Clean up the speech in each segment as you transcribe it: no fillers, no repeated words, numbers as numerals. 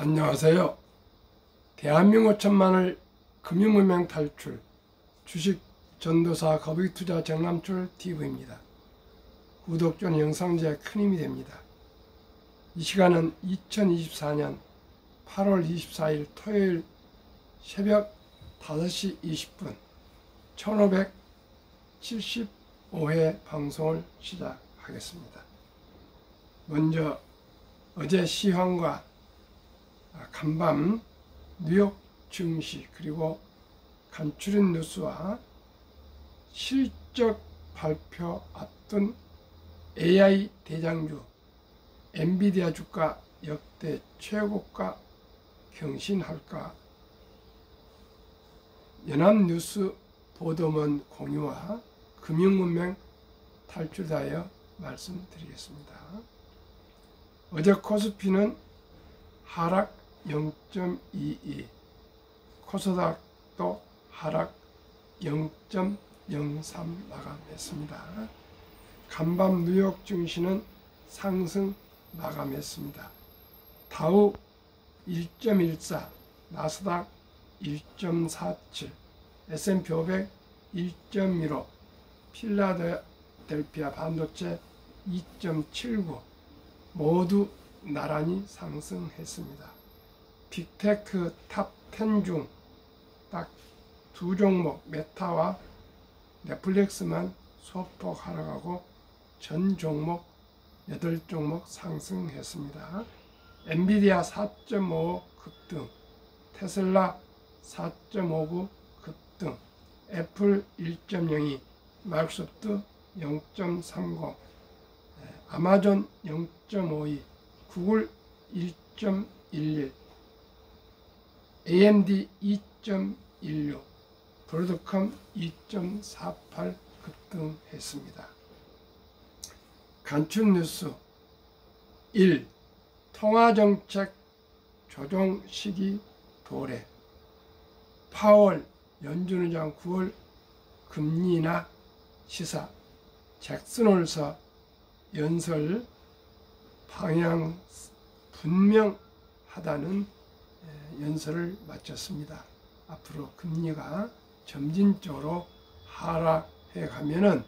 안녕하세요. 대한민국 천만을 금융문명 탈출 주식 전도사 거북이투자 정남출 TV입니다. 구독전 영상제에 큰 힘이 됩니다. 이 시간은 2024년 8월 24일 토요일 새벽 5시 20분 1575회 방송을 시작하겠습니다. 먼저 어제 시황과 간밤 뉴욕 증시 그리고 간추린 뉴스와 실적 발표 앞둔 AI 대장주 엔비디아 주가 역대 최고가 경신할까, 연합뉴스 보도문 공유와 금융문명 탈출하여 말씀드리겠습니다. 어제 코스피는 하락 0.22, 코스닥도 하락 0.03 마감했습니다. 간밤 뉴욕 증시는 상승 마감했습니다. 다우 1.14, 나스닥 1.47, S&P 500 1.15, 필라델피아 반도체 2.79 모두 나란히 상승했습니다. 빅테크 탑 10 중 딱 두 종목 메타와 넷플릭스만 소폭 하락하고 전 종목 8종목 상승했습니다. 엔비디아 4.55 급등, 테슬라 4.59 급등, 애플 1.02, 마이크로소프트 0.30, 아마존 0.52, 구글 1.11, AMD 2.16, 브로드컴 2.48 급등했습니다. 간추린 뉴스 1. 통화정책 조정 시기 도래. 파월 연준 의장 9월 금리 인하 시사. 잭슨홀서 연설 방향 분명하다는 연설을 마쳤습니다. 앞으로 금리가 점진적으로 하락해 가면은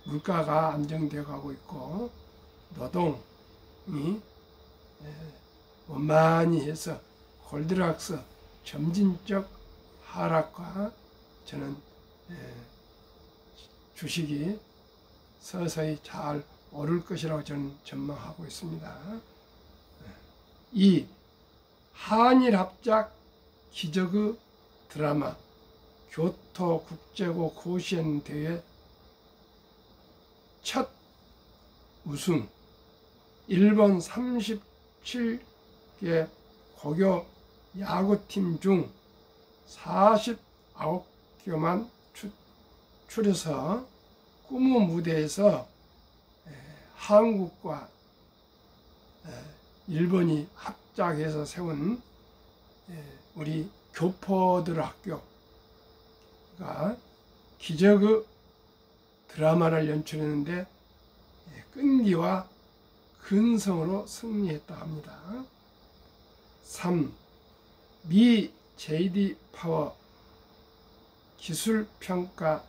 물가가 안정되어 가고 있고 노동이 원만히 해서 골드락스 점진적 하락과 저는 주식이 서서히 잘 오를 것이라고 저는 전망하고 있습니다. 2. 한일 합작 기적의 드라마 교토 국제고 고시엔 대회 첫 우승, 일본 37개 고교 야구팀 중 49개만 추려서 꿈의 무대에서 한국과 일본이 합작해서 세운 우리 교포들 학교가 기적의 드라마를 연출했는데 끈기와 근성으로 승리했다 합니다. 3. 미 JD 파워 기술평가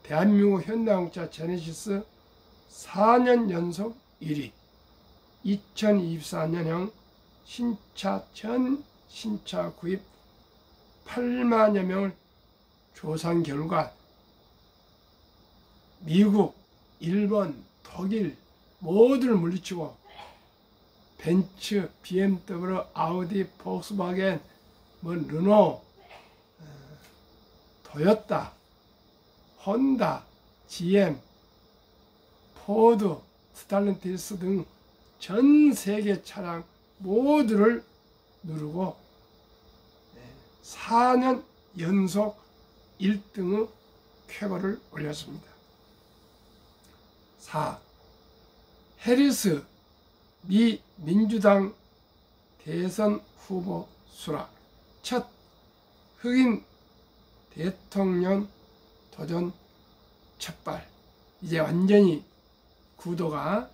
대한민국 현대자동차 제네시스 4년 연속 1위, 2024년형 신차 전 신차 구입 8만여 명을 조사한 결과 미국, 일본, 독일 모두를 물리치고 벤츠, BMW, 아우디, 폭스바겐, 르노, 토요타, 혼다, GM, 포드, 스탈렌티스 등 전 세계 차량 모두를 누르고 4년 연속 1등의 쾌거를 올렸습니다. 4. 해리스 미 민주당 대선 후보 수락. 첫 흑인 대통령 도전 첫발. 이제 완전히 구도가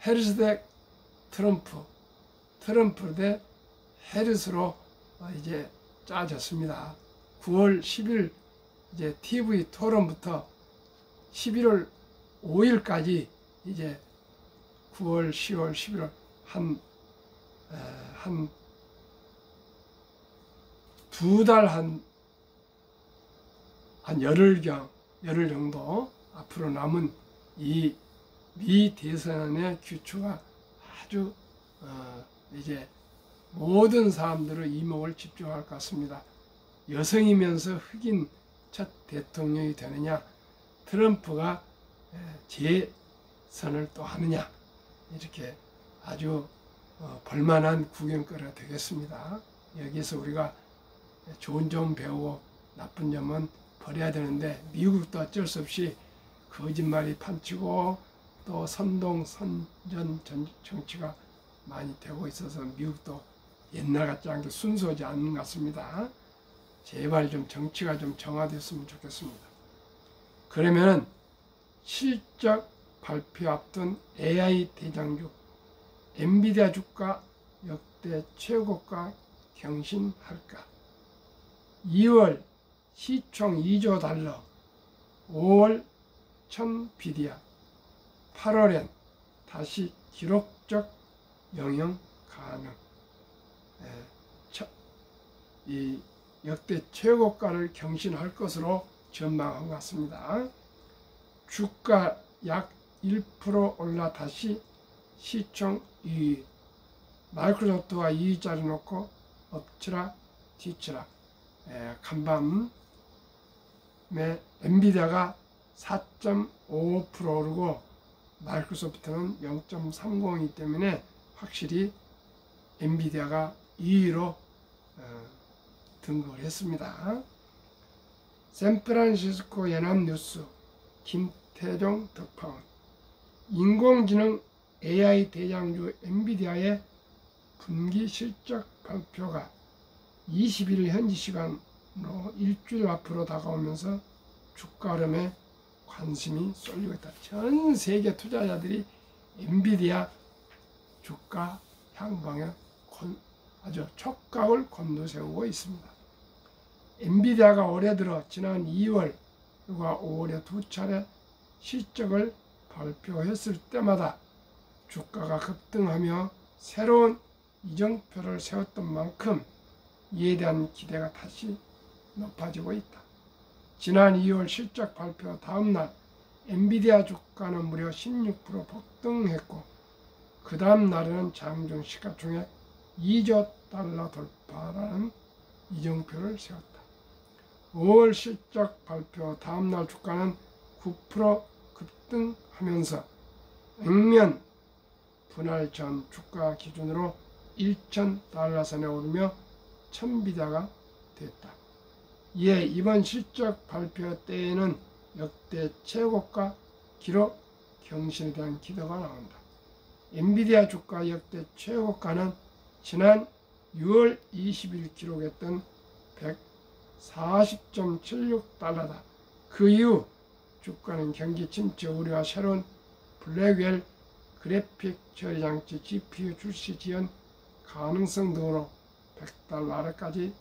해리스 대 트럼프 대 해리스로 이제 짜졌습니다. 9월 10일 이제 TV 토론부터 11월 5일까지 이제 9월, 10월, 11월 한 두 달 한 열흘 정도 앞으로 남은 이 미 대선의 귀추가 아주 이제 모든 사람들의 이목을 집중할 것 같습니다. 여성이면서 흑인 첫 대통령이 되느냐, 트럼프가 재선을 또 하느냐, 이렇게 아주 볼만한 구경거리가 되겠습니다. 여기서 우리가 좋은 점 배우고 나쁜 점은 버려야 되는데, 미국도 어쩔 수 없이 거짓말이 판치고 또 선전 정치가 많이 되고 있어서 미국도 옛날 같지 않게 순수하지 않는 것 같습니다. 제발 좀 정치가 좀 정화됐으면 좋겠습니다. 그러면 실적 발표 앞둔 AI 대장주 엔비디아 주가 역대 최고가 경신할까? 2월 시총 2조 달러, 5월 1000비디아, 8월엔 다시 기록적 영영 가능. 이 역대 최고가를 경신할 것으로 전망한 것 같습니다. 주가 약 1% 올라 다시 시총 2위. 마이크로소프트와 2위짜리 놓고 엎치라 뒤치라. 간밤에 엔비디아가 4.55% 오르고 마이크로소프트는 0.30이기 때문에 확실히 엔비디아가 2위로 등극을 했습니다. 샌프란시스코 연합뉴스 김태종 덕파원, 인공지능 AI 대장주 엔비디아의 분기 실적 발표가 20일 현지 시간으로 일주일 앞으로 다가오면서 주가 흐름에 관심이 쏠리고 있다. 전 세계 투자자들이 엔비디아 주가 향방에 아주 촉각을 곤두세우고 있습니다. 엔비디아가 올해 들어 지난 2월과 5월에 두 차례 실적을 발표했을 때마다 주가가 급등하며 새로운 이정표를 세웠던 만큼 이에 대한 기대가 다시 높아지고 있다. 지난 2월 실적 발표 다음날 엔비디아 주가는 무려 16% 폭등했고, 그 다음 날에는 장중 시가총액 2조 달러 돌파라는 이정표를 세웠다. 5월 실적 발표 다음날 주가는 9% 급등하면서 액면 분할 전 주가 기준으로 1,000달러 선에 오르며 1000비다가 됐다. 이에 이번 실적 발표 때에는 역대 최고가 기록 경신에 대한 기대가 나온다. 엔비디아 주가 역대 최고가는 지난 6월 20일 기록했던 140.76달러다. 그 이후 주가는 경기 침체 우려와 새로운 블랙웰 그래픽 처리 장치 GPU 출시 지연 가능성 등으로 100달러 아래까지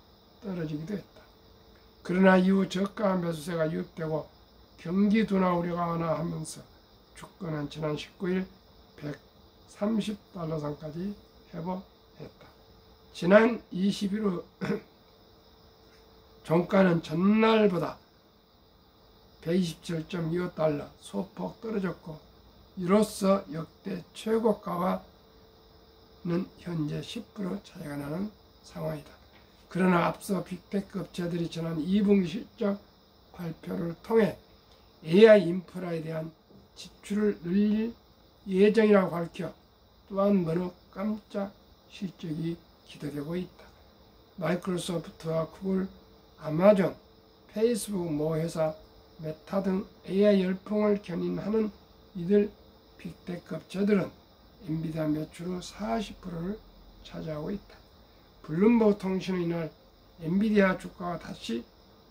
떨어지기도 했다. 그러나 이후 저가 매수세가 유입되고 경기 둔화 우려가 완화하면서 주가는 지난 19일 130달러 선까지 회복했다. 지난 20일 후 종가는 전날보다 127.25달러 소폭 떨어졌고, 이로써 역대 최고가와는 현재 10% 차이가 나는 상황이다. 그러나 앞서 빅테크 업체들이 지난 2분기 실적 발표를 통해 AI 인프라에 대한 지출을 늘릴 예정이라고 밝혀 또 한 번의 깜짝 실적이 기대되고 있다. 마이크로소프트와 구글, 아마존, 페이스북 모 회사, 메타 등 AI 열풍을 견인하는 이들 빅테크 업체들은 엔비디아 매출의 40%를 차지하고 있다. 블룸버그 통신은 이날 엔비디아 주가가 다시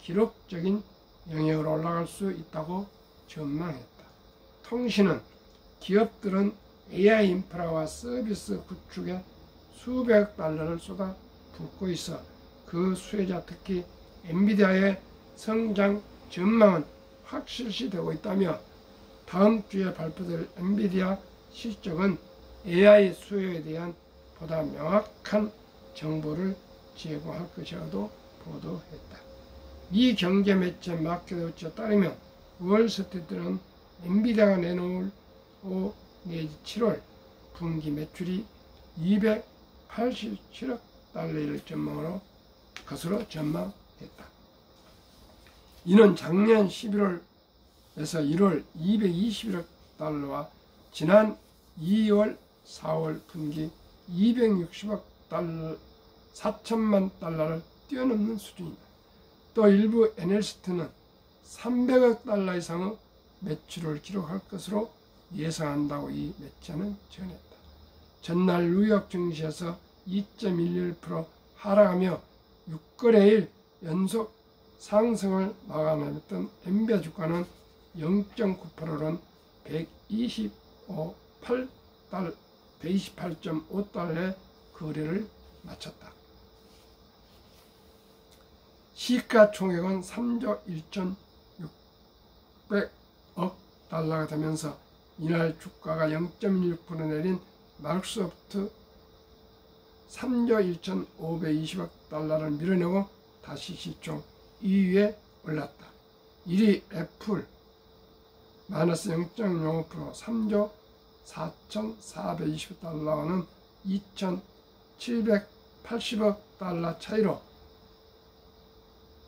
기록적인 영역으로 올라갈 수 있다고 전망했다. 통신은 기업들은 AI 인프라와 서비스 구축에 수백억 달러를 쏟아 붓고 있어 그 수혜자 특히 엔비디아의 성장 전망은 확실시되고 있다며 다음 주에 발표될 엔비디아 실적은 AI 수요에 대한 보다 명확한 정보를 제공할 것이라고 보도했다. 미 경제 매체 마켓워치에 따르면 월스트리트는 엔비디아가 내놓을 5 내지 7월 분기 매출이 287억 달러일 것으로 전망했다. 이는 작년 11월에서 1월 221억 달러와 지난 2월, 4월 분기 260억 달러, 4천만 달러를 뛰어넘는 수준이다. 또 일부 애널리스트는 300억 달러 이상의 매출을 기록할 것으로 예상한다고 이 매체는 전했다. 전날 뉴욕 증시에서 2.11% 하락하며 6거래일 연속 상승을 마감했던 엔비디아 주가는 0.9%는 128.5달러의 거래를 마쳤다. 시가총액은 3조 1,600억 달러가 되면서 이날 주가가 0.16% 내린 마이크로소프트 3조 1,520억 달러를 밀어내고 다시 시총 2위에 올랐다. 1위 애플 마이너스 0.05% 3조 4,420억 달러와는 2,780억 달러 차이로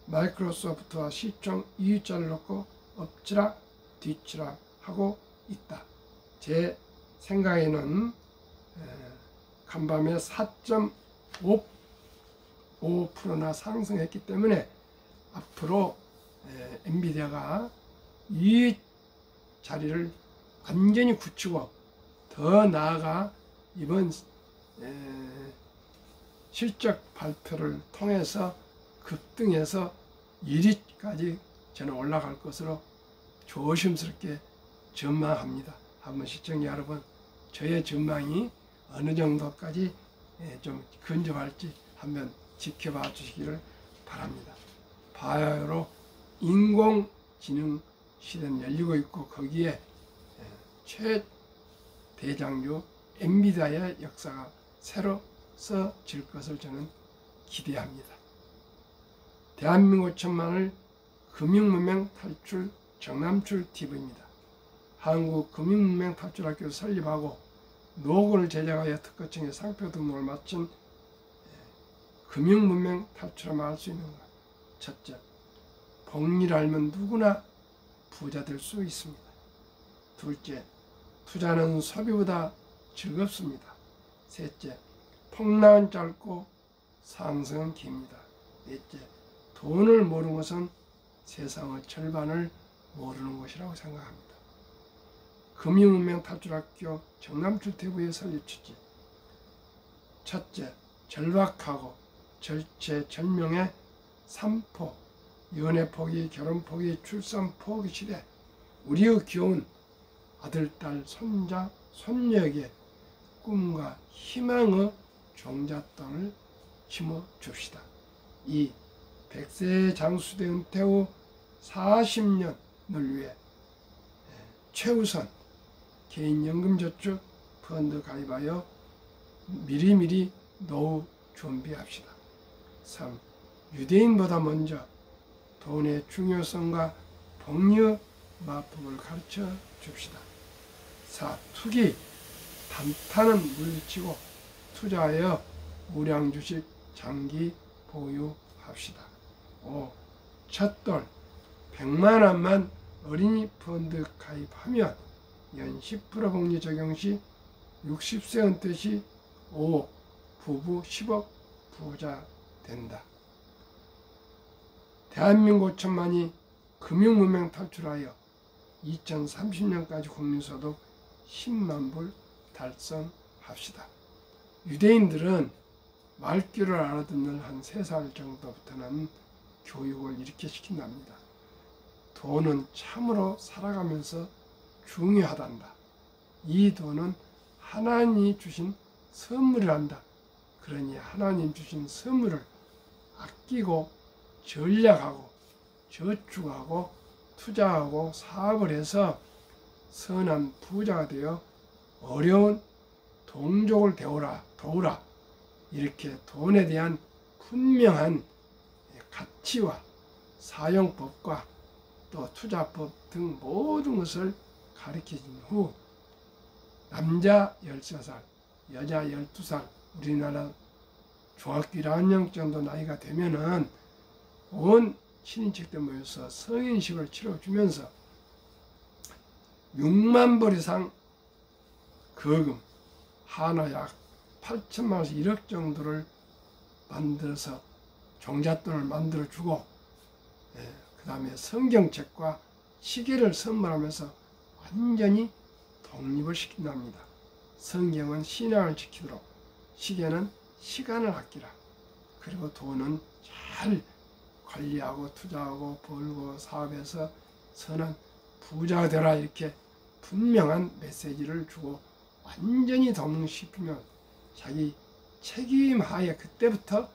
마이크로소프트와 시총 2위자를 놓고 엎치락 뒤치락 하고 있다. 제 생각에는 간밤에 4.5%나 상승했기 때문에 앞으로 엔비디아가 이 자리를 완전히 굳히고 더 나아가 이번 실적 발표를 통해서 급등해서 1위까지 저는 올라갈 것으로 조심스럽게 전망합니다. 한번 시청자 여러분, 저의 전망이 어느 정도까지 좀 근접할지 한번 지켜봐 주시기를 바랍니다. 바야흐로 인공지능 시대는 열리고 있고 거기에 최대장주 엔비디아의 역사가 새로 써질 것을 저는 기대합니다. 대한민국 천만을 금융문명 탈출 정남출 TV입니다. 한국금융문명 탈출학교를 설립하고 노고를 제작하여 특허청에 상표 등록을 마친 금융문명 탈출하면 알 수 있는 것. 첫째, 복리를 알면 누구나 부자 될 수 있습니다. 둘째, 투자는 소비보다 즐겁습니다. 셋째, 폭락은 짧고 상승은 깁니다. 넷째, 돈을 모르는 것은 세상의 절반을 모르는 것이라고 생각합니다. 금융문명 탈출학교 정남출TV의 설립 취지. 첫째, 절박하고 절체절명의 3포, 연애 포기, 결혼 포기, 출산 포기 시대, 우리의 귀여운 아들, 딸, 손자, 손녀에게 꿈과 희망의 종잣돈을 심어줍시다. 2. 100세 장수대 은퇴 후 40년을 위해 최우선 개인연금저축 펀드 가입하여 미리미리 노후 준비합시다. 3. 유대인보다 먼저 돈의 중요성과 복리의 마법을 가르쳐 줍시다. 4. 투기, 단타는 물리치고 투자하여 우량 주식 장기 보유합시다. 5. 첫돌 100만 원만 어린이 펀드 가입하면 연 10% 복리 적용 시 60세 은퇴 시 5억, 부부 10억 부자 된다. 대한민국 천만이 금융문명 탈출하여 2030년까지 국민소득 10만 불 달성합시다. 유대인들은 말귀를 알아듣는 한 3살 정도부터는 교육을 이렇게 시킨답니다. 돈은 참으로 살아가면서 중요하단다. 이 돈은 하나님이 주신 선물이란다. 그러니 하나님 주신 선물을 아끼고 전략하고 저축하고 투자하고 사업을 해서 선한 부자가 되어 어려운 동족을 도우라. 이렇게 돈에 대한 분명한 가치와 사용법과 또 투자법 등 모든 것을 가르쳐준 후 남자 13살, 여자 12살, 우리나라 중학교 1학년 정도 나이가 되면은 온 친인척들 모여서 성인식을 치러주면서 6만 불 이상 거금, 한화 약 8천만 원에서 1억 정도를 만들어서 종잣돈을 만들어주고, 그 다음에 성경책과 시계를 선물하면서 완전히 독립을 시킨답니다. 성경은 신앙을 지키도록, 시계는 시간을 아끼라. 그리고 돈은 잘 관리하고 투자하고 벌고 사업해서 선한 부자가 되라. 이렇게 분명한 메시지를 주고 완전히 독립시키면 자기 책임하에 그때부터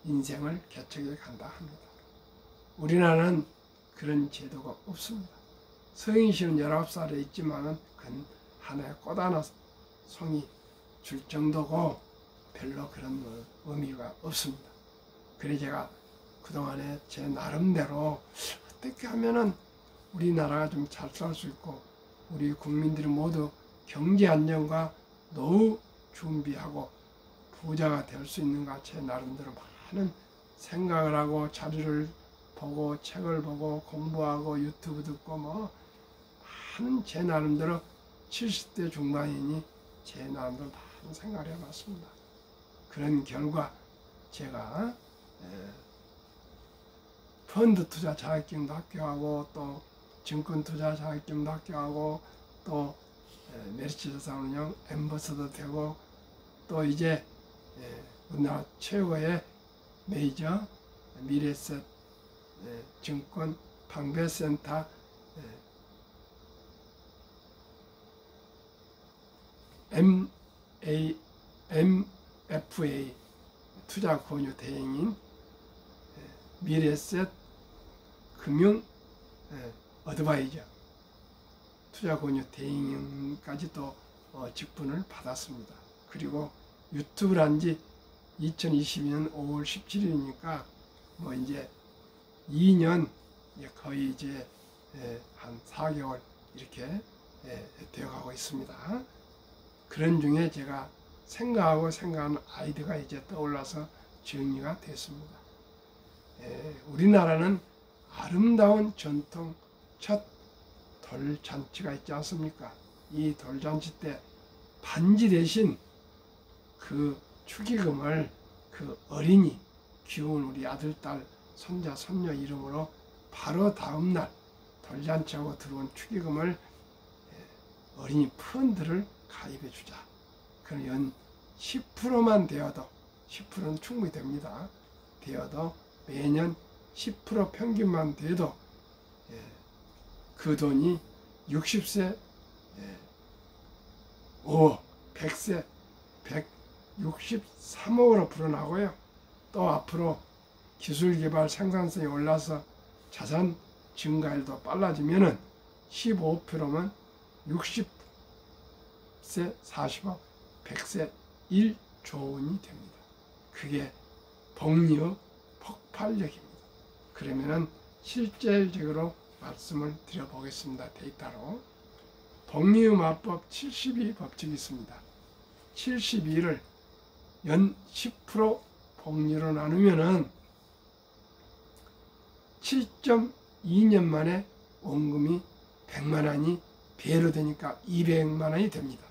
인생을 개척해 간다 합니다. 우리나라는 그런 제도가 없습니다. 성인식은 19살에 있지만은 그건 하나의 꽃 하나 송이 줄 정도고 별로 그런 의미가 없습니다. 그래서 제가 그동안에 제 나름대로 어떻게 하면은 우리나라가 좀 잘 살 수 있고 우리 국민들이 모두 경제 안정과 노후 준비하고 부자가 될 수 있는가, 제 나름대로 많은 생각을 하고 자료를 보고 책을 보고 공부하고 유튜브 듣고 뭐 많은 제 나름대로 70대 중반이니 제 나름대로 많은 생각을 해봤습니다. 그런 결과 제가 펀드 투자 자격증도 합격하고 또 증권 투자 자격증도 합격하고 또 메리츠 자산운용 엠버서더 되고 또 이제 우리나라 최고의 메이저 미래에셋 증권 방배센터 MFA 투자 권유 대행인 미래에셋 금융 어드바이저 투자 권유 대행까지 또 직분을 받았습니다. 그리고 유튜브를 한 지 2022년 5월 17일이니까 뭐 이제 2년 거의 이제 한 4개월 이렇게 되어가고 있습니다. 그런 중에 제가 생각하는 아이디어가 이제 떠올라서 정리가 됐습니다. 우리나라는 아름다운 전통 첫 돌잔치가 있지 않습니까? 이 돌잔치 때 반지 대신 그 축의금을 그 어린이 귀여운 우리 아들, 딸, 손자, 손녀 이름으로 바로 다음날 돌잔치하고 들어온 축의금을 어린이 펀드를 가입해 주자. 그럼 연 10%만 되어도 10%는 충분히 됩니다. 되어도 매년 10% 평균만 돼도 그 돈이 60세 5억, 100세 163억으로 불어나고요. 또 앞으로 기술개발 생산성이 올라서 자산 증가율도 빨라지면은 15%면 60세 40억, 100세 1조 원이 됩니다. 그게 복리의 폭발력입니다. 그러면은 실질적으로 말씀을 드려보겠습니다. 데이터로. 복리의 마법 72 법칙이 있습니다. 72를 연 10% 복리로 나누면은 7.2년 만에 원금이 100만 원이 배로 되니까 200만 원이 됩니다.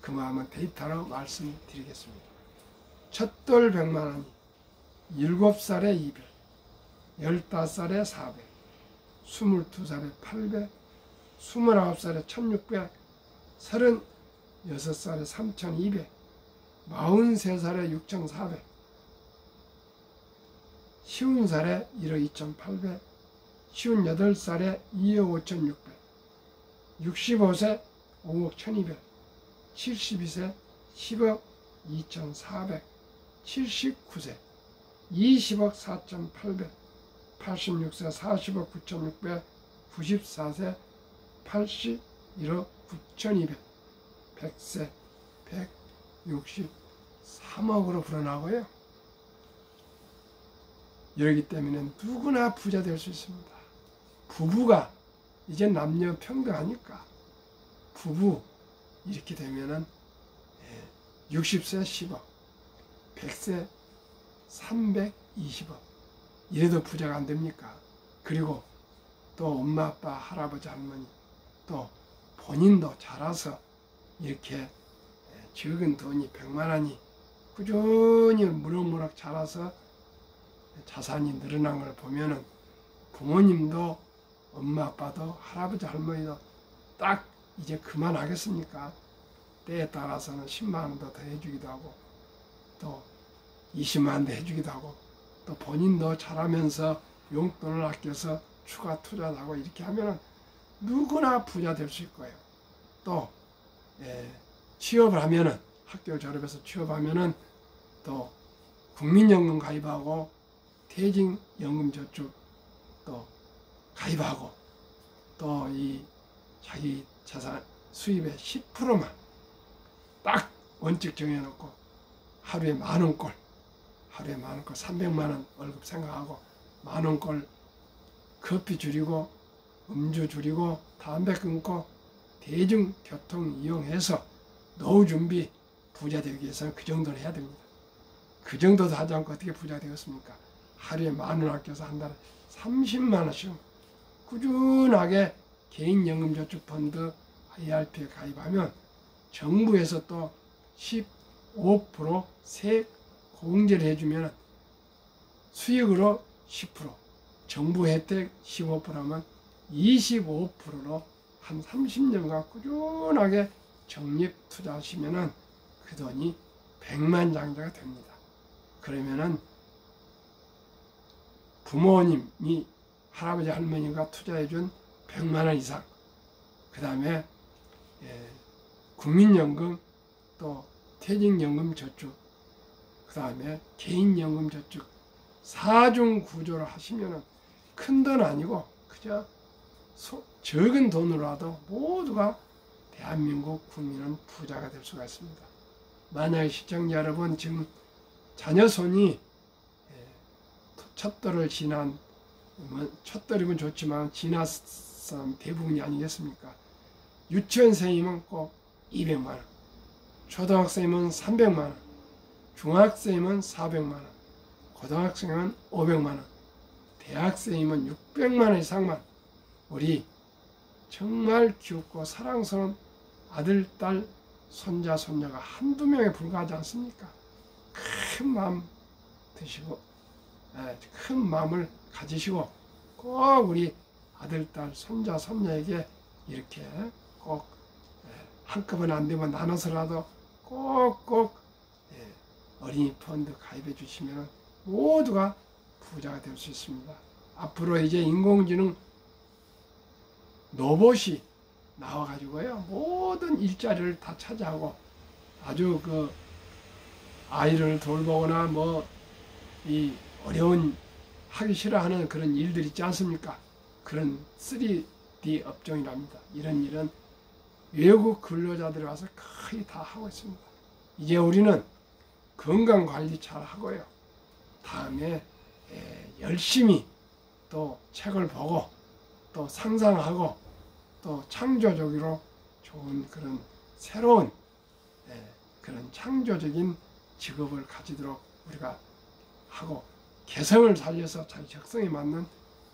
그 마음은 데이터로 말씀드리겠습니다. 첫돌 100만 원이 7살에 200, 15살에 400, 22살에 800, 29살에 1600, 36살에 3200, 43살에 6400, 50살에 1억 2800, 58살에 2억 5600, 65세 5억 1200, 72세 10억 2,479세 20억 4,800 86세 40억 9,600 94세 81억 9,200 100세 163억으로 불어나고요. 이러기 때문에 누구나 부자 될 수 있습니다. 부부가 이제 남녀 평등하니까 부부 이렇게 되면은 60세 10억, 100세 320억 이래도 부자가 안 됩니까? 그리고 또 엄마 아빠 할아버지 할머니 또 본인도 자라서 이렇게 적은 돈이 100만 원이 꾸준히 무럭무럭 자라서 자산이 늘어난 걸 보면은 부모님도 엄마 아빠도 할아버지 할머니도 딱 이제 그만하겠습니까? 때에 따라서는 10만 원도 더 해주기도 하고 또 20만 원도 해주기도 하고 또 본인도 자라면서 용돈을 아껴서 추가 투자도 하고 이렇게 하면은 누구나 부자 될 수 있고요. 또 취업을 하면은 학교를 졸업해서 취업하면은 또 국민연금 가입하고 퇴직연금저축 또 가입하고 또 이 자기 자산 수입의 10%만 딱 원칙 정해놓고 하루에 10,000원꼴 300만 원 월급 생각하고 10,000원꼴 커피 줄이고 음주 줄이고 담배 끊고 대중교통 이용해서 노후 준비 부자 되기 위해서는 그 정도는 해야 됩니다. 그 정도도 하지 않고 어떻게 부자 되겠습니까? 하루에 10,000원 아껴서 한 달에 30만 원씩 꾸준하게 개인연금저축펀드 IRP에 가입하면 정부에서 또 15% 세액 공제를 해주면 수익으로 10%, 정부 혜택 15%면 25%로 한 30년간 꾸준하게 적립 투자하시면은 그 돈이 백만장자가 됩니다. 그러면은 부모님이 할아버지 할머니가 투자해준 100만 원 이상, 그 다음에 국민연금 또 퇴직연금 저축, 그 다음에 개인연금 저축 4중 구조를 하시면은 큰 돈 아니고 그저 적은 돈으로라도 모두가 대한민국 국민은 부자가 될 수가 있습니다. 만약에 시청자 여러분 지금 자녀손이 첫돌을 지난, 첫돌이면 좋지만 지났은 대부분이 아니겠습니까? 유치원생이면 꼭 200만 원, 초등학생이면 300만 원, 중학생이면 400만 원, 고등학생이면 500만 원, 대학생이면 600만 원 이상만 우리 정말 귀엽고 사랑스러운 아들, 딸, 손자, 손녀가 한두 명에 불과하지 않습니까? 큰 마음 드시고 큰 마음을 가지시고 꼭 우리 아들, 딸, 손자, 손녀에게 이렇게 꼭 한꺼번에 안 되면 나눠서라도 꼭꼭 어린이 펀드 가입해 주시면 모두가 부자가 될 수 있습니다. 앞으로 이제 인공지능 로봇이 나와가지고요 모든 일자리를 다 차지하고 아주 그 아이를 돌보거나 뭐 이 어려운 하기 싫어하는 그런 일들 있지 않습니까? 그런 3D 업종이랍니다. 이런 일은 외국 근로자들이 와서 거의 다 하고 있습니다. 이제 우리는 건강관리 잘 하고요. 다음에 열심히 또 책을 보고 또 상상하고 또 창조적으로 좋은 그런 새로운 그런 창조적인 직업을 가지도록 우리가 하고 개성을 살려서 자기 적성에 맞는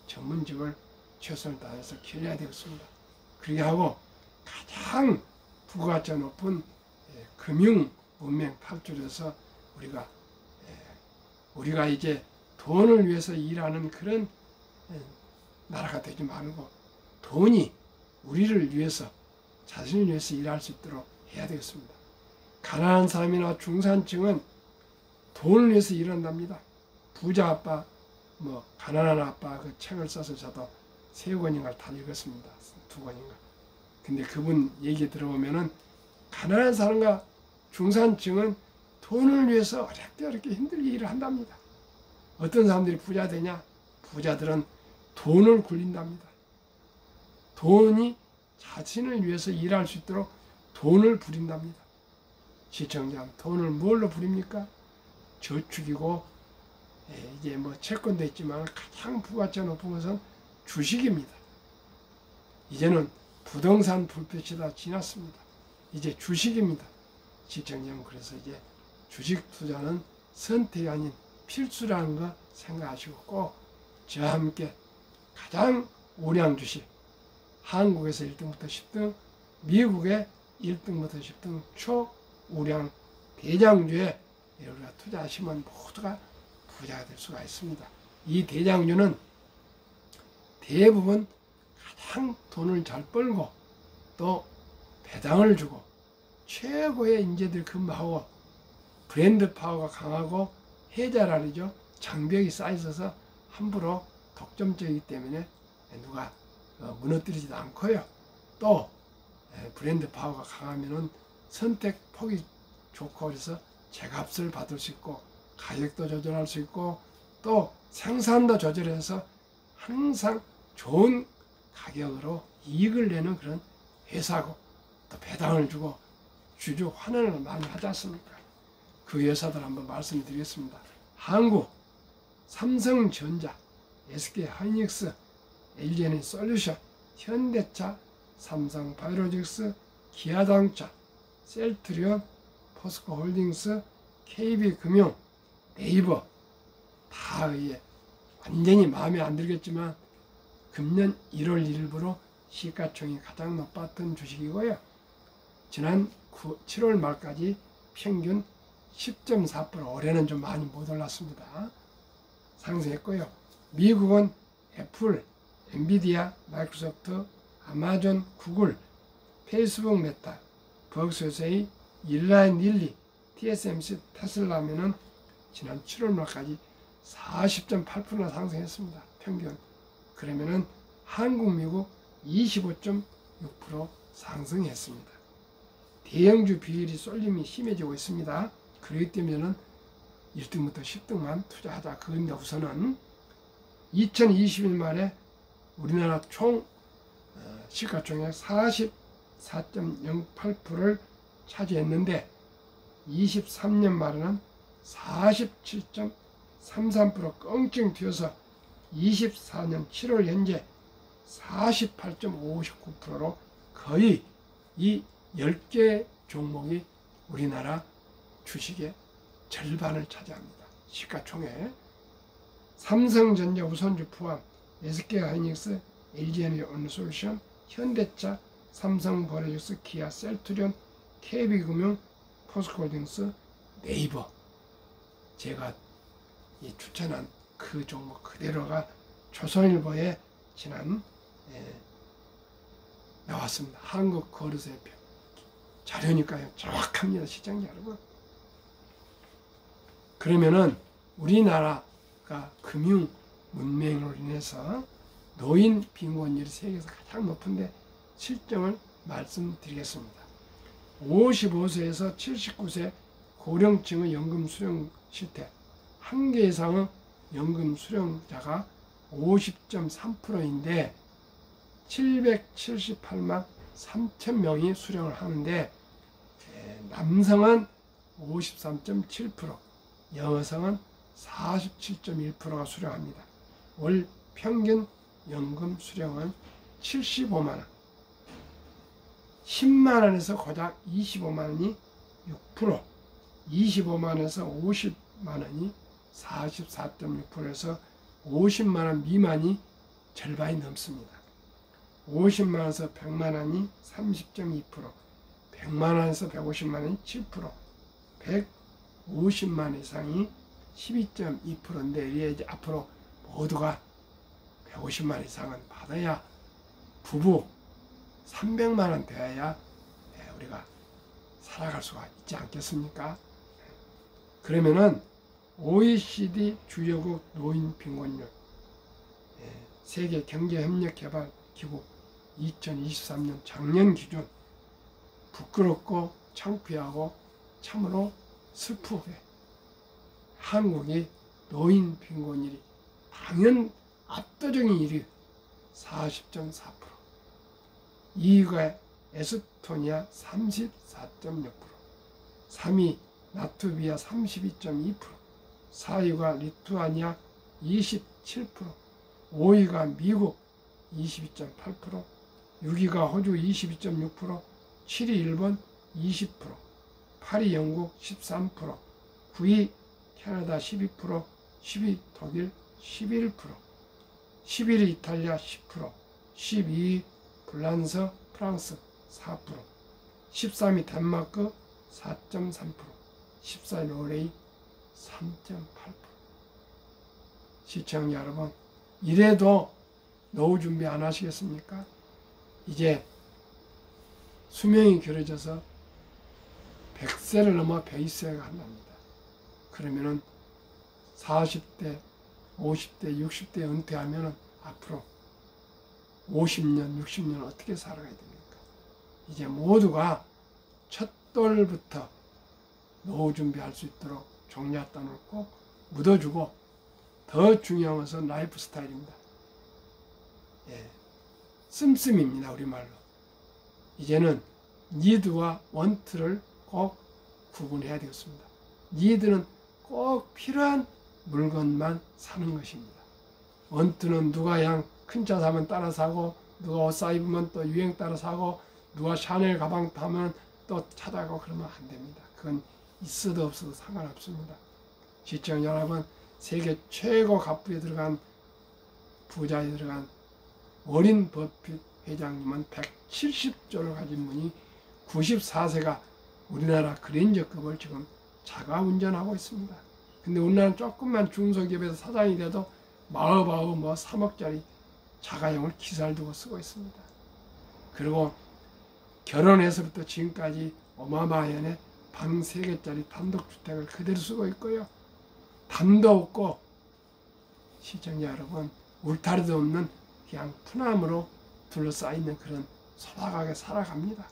전문직을 최선을 다해서 길러야 되겠습니다. 그렇게 하고 가장 부가가치가 높은 금융 문명 탈출해서 우리가 이제 돈을 위해서 일하는 그런 나라가 되지 말고 돈이 우리를 위해서 자신을 위해서 일할 수 있도록 해야 되겠습니다. 가난한 사람이나 중산층은 돈을 위해서 일한답니다. 부자 아빠, 뭐 가난한 아빠 그 책을 써서 저도 3권인가 다 읽었습니다. 2권인가. 근데 그분 얘기 들어보면은 가난한 사람과 중산층은 돈을 위해서 어렵게 힘들게 일을 한답니다. 어떤 사람들이 부자 되냐? 부자들은 돈을 굴린답니다. 돈이 자신을 위해서 일할 수 있도록 돈을 부린답니다. 시청자는 돈을 뭘로 부립니까? 저축이고, 이제 뭐 채권도 있지만 가장 부가치가 높은 것은 주식입니다. 이제는 부동산 불빛이 다 지났습니다. 이제 주식입니다. 시청자는 그래서 이제 주식 투자는 선택이 아닌 필수라는 거 생각하시고 꼭 저와 함께 가장 우량 주식, 한국에서 1등부터 10등, 미국의 1등부터 10등 초우량 대장주에 우리가 투자하시면 모두가 부자가 될 수가 있습니다. 이 대장주는 대부분 가장 돈을 잘 벌고 또 배당을 주고 최고의 인재들이 근무하고 브랜드 파워가 강하고 해자랄이죠. 장벽이 쌓여서 함부로 독점적이기 때문에 누가 무너뜨리지도 않고요. 또 브랜드 파워가 강하면은 선택 폭이 좋고 그래서 제값을 받을 수 있고 가격도 조절할 수 있고 또 생산도 조절해서 항상 좋은 가격으로 이익을 내는 그런 회사고 또 배당을 주고 주주 환원을 많이 하지 않습니까? 그 회사들 한번 말씀드리겠습니다. 한국, 삼성전자, SK하이닉스, LG에너지솔루션, 현대차, 삼성바이오로직스, 기아자동차, 셀트리온, 포스코홀딩스, KB금융, 네이버 다 완전히 마음에 안 들겠지만 금년 1월 1일부로 시가총액이 가장 높았던 주식이고요. 지난 7월 말까지 평균 10.4%, 올해는 좀 많이 못 올랐습니다. 상승했고요. 미국은 애플, 엔비디아, 마이크로소프트, 아마존, 구글, 페이스북 메타, 버크셔세이, 일라인 릴리, TSMC, 테슬라면은 지난 7월 말까지 40.8%나 상승했습니다. 평균. 그러면은 한국, 미국 25.6% 상승했습니다. 대형주 비율이 쏠림이 심해지고 있습니다. 그렇기 때문에는 1등부터 10등만 투자하자. 그런데 우선은 2020년 말에 우리나라 총 시가총액 44.08%를 차지했는데 23년 말에는 47.33% 껑충 튀어서 24년 7월 현재 48.59%로 거의 이 10개 종목이 우리나라 주식의 절반을 차지합니다. 시가총액. 삼성전자 우선주 포함 SK하이닉스, LG에너지솔루션, 현대차, 삼성바이오로직스, 기아, 셀트리온, KB금융, 포스코홀딩스, 네이버. 제가 추천한 그 종목 그대로가 조선일보에 지난 나왔습니다. 한국거래소협회 자료니까요. 정확합니다. 시청자 여러분. 그러면은 우리나라가 금융 문명으로 인해서 노인 빈곤율이 세계에서 가장 높은데 실정을 말씀드리겠습니다. 55세에서 79세 고령층의 연금 수령 실태, 한 개 이상의 연금 수령자가 50.3%인데 778만 3천 명이 수령을 하는데 남성은 53.7%, 여성은 47.1%가 수령합니다. 월 평균 연금 수령은 75만원, 10만원에서 고작 25만원이 6%, 25만원에서 50만원이 44.6%에서 50만원 미만이 절반이 넘습니다. 50만원에서 100만원이 30.2%, 100만원에서 150만원이 7%, 150만 이상이 12.2%인데 이제 앞으로 모두가 150만 이상은 받아야 부부 300만원 돼야 우리가 살아갈 수가 있지 않겠습니까? 그러면은 OECD 주요국 노인 빈곤율, 세계 경제협력개발기구 2023년 작년 기준 부끄럽고 창피하고 참으로 슬프게 한국이 노인 빈곤율이 당연 압도적인 1위 40.4%, 2위가 에스토니아 34.6%, 3위 라트비아 32.2%, 4위가 리투아니아 27%, 5위가 미국 22.8%, 6위가 호주 22.6%, 7위 일본 20%, 8위 영국 13%, 9위 캐나다 12%, 10위 독일 11%, 11위 이탈리아 10%, 12위 프랑스 4%, 13위 덴마크 4.3%, 14위 노르웨이 3.8%. 시청자 여러분, 이래도 노후 준비 안 하시겠습니까? 이제 수명이 길어져서 100세를 넘어 120세가 한답니다. 그러면은 40대, 50대, 60대 은퇴하면은 앞으로 50년, 60년 어떻게 살아가야 됩니까? 이제 모두가 첫 돌부터 노후 준비할 수 있도록 종려단을 꼭 묻어주고, 더 중요한 것은 라이프 스타일입니다. 예, 씀씀입니다, 우리말로. 이제는 니드와 원트를 꼭 구분해야 되겠습니다. 니드는 꼭 필요한 물건만 사는 것입니다. 원트는 누가 그냥 큰 차 사면 따라 사고, 누가 옷 사 입으면 또 유행 따라 사고, 누가 샤넬 가방 타면 또 찾아가고 그러면 안 됩니다. 그건 있어도 없어도 상관없습니다. 시청자 여러분, 세계 최고 갑부에 들어간 부자에 들어간 워린 버핏 회장님은 170조를 가진 분이 94세가 우리나라 그랜저급을 지금 자가 운전하고 있습니다. 근데 우리나라는 조금만 중소기업에서 사장이 돼도 마으바으 3억짜리 자가용을 기사를 두고 쓰고 있습니다. 그리고 결혼해서부터 지금까지 어마어마한 방 3개짜리 단독주택을 그대로 쓰고 있고요. 담도 없고, 시청자 여러분, 울타리도 없는 그냥 푸남으로 둘러싸여있는 그런 소박하게 살아갑니다.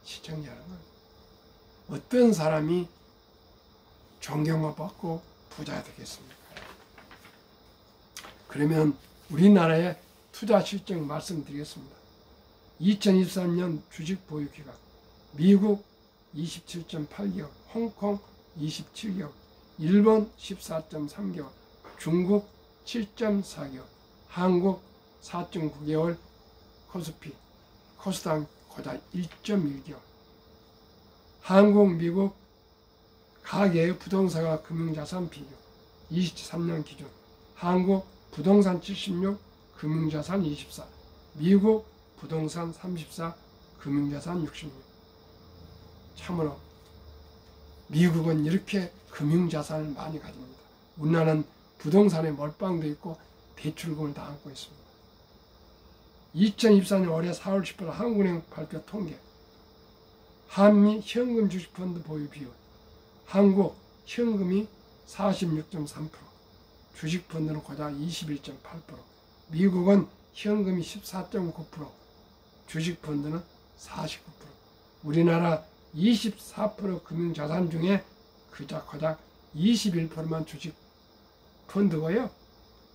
시청자 여러분, 어떤 사람이 존경을 받고 부자가 되겠습니까? 그러면 우리나라의 투자 실적 말씀드리겠습니다. 2023년 주식 보유 기간, 미국 27.8개월, 홍콩 27개월, 일본 14.3개월, 중국 7.4개월, 한국 4.9개월, 코스피, 코스닥 고작 1.1개월. 한국, 미국 가계의 부동산과 금융자산 비교 23년 기준, 한국 부동산 76, 금융자산 24, 미국 부동산 34, 금융자산 66. 참으로 미국은 이렇게 금융자산을 많이 가집니다. 우리나라는 부동산에 몰빵돼 있고 대출금을 다 안고 있습니다. 2024년 올해 4월 10일 한국은행 발표 통계, 한미 현금 주식펀드 보유 비율, 한국 현금이 46.3%, 주식펀드는 고작 21.8%, 미국은 현금이 14.9%, 주식펀드는 49%, 우리나라 24% 금융자산 중에 고작 21%만 주식펀드고요.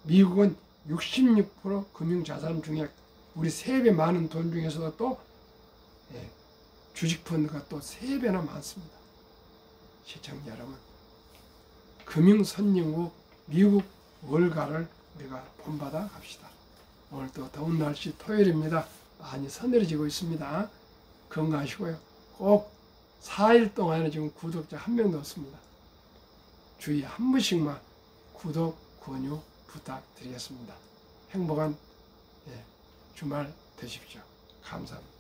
미국은 66% 금융자산 중에 우리 3배 많은 돈 중에서도 또 주식펀드가 또 3배나 많습니다. 시청자 여러분, 금융선진국 미국 월가를 우리가 본받아 갑시다. 오늘 또 더운 날씨 토요일입니다. 많이 서늘해지고 있습니다. 건강하시고요. 꼭 4일 동안에 지금 구독자 1명도 없습니다. 주의 한 번씩만 구독, 권유 부탁드리겠습니다. 행복한 주말 되십시오. 감사합니다.